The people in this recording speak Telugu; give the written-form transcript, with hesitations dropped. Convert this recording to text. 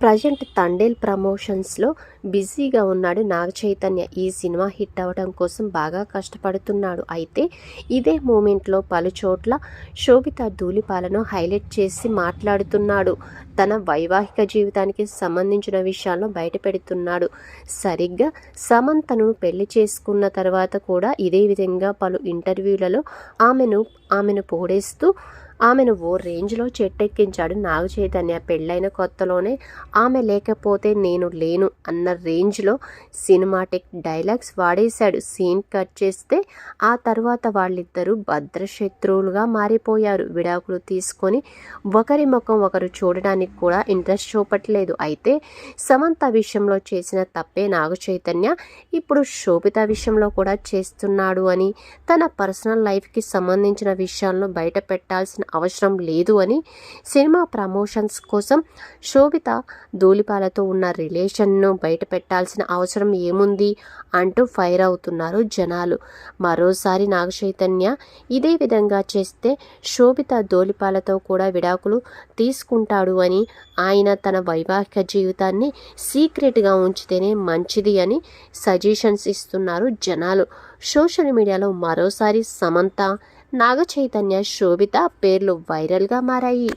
ప్రజెంట్ తండేల్ ప్రమోషన్స్లో బిజీగా ఉన్నాడు నాగ చైతన్య. ఈ సినిమా హిట్ అవ్వడం కోసం బాగా కష్టపడుతున్నాడు. అయితే ఇదే మూమెంట్లో పలు చోట్ల శోభిత ధూళిపాలను హైలైట్ చేసి మాట్లాడుతున్నాడు. తన వైవాహిక జీవితానికి సంబంధించిన విషయాలను బయటపెడుతున్నాడు. సరిగ్గా సమంతను పెళ్లి చేసుకున్న తర్వాత కూడా ఇదే విధంగా పలు ఇంటర్వ్యూలలో ఆమెను పొగిడేస్తూ ఆమెను ఓ రేంజ్లో చెట్టెక్కించాడు నాగ చైతన్య. పెళ్ళైన కొత్తలోనే ఆమె లేకపోతే నేను లేను అన్న రేంజ్లో సినిమాటిక్ డైలాగ్స్ వాడేశాడు. సీన్ కట్ చేస్తే ఆ తర్వాత వాళ్ళిద్దరూ భద్రశత్రువులుగా మారిపోయారు. విడాకులు తీసుకొని ఒకరి ముఖం ఒకరు చూడడానికి కూడా ఇంట్రెస్ట్ చూపట్లేదు. అయితే సమంత విషయంలో చేసిన తప్పే నాగ చైతన్య ఇప్పుడు శోభిత విషయంలో కూడా చేస్తున్నాడు అని, తన పర్సనల్ లైఫ్కి సంబంధించిన విషయాలను బయట పెట్టాల్సిన అవసరం లేదు అని, సినిమా ప్రమోషన్స్ కోసం శోభిత ధూళిపాలతో ఉన్న రిలేషన్ను బయట పెట్టాల్సిన అవసరం ఏముంది అంటూ ఫైర్ అవుతున్నారు జనాలు. మరోసారి నాగ చైతన్య ఇదే విధంగా చేస్తే శోభిత ధూళిపాలతో కూడా విడాకులు తీసుకుంటాడు అని, ఆయన తన వైవాహిక జీవితాన్ని సీక్రెట్గా ఉంచితేనే మంచిది అని సజెషన్స్ ఇస్తున్నారు జనాలు. సోషల్ మీడియాలో మరోసారి సమంత, నాగ చైతన్య, శోభిత పేర్లు వైరల్గా మారాయి.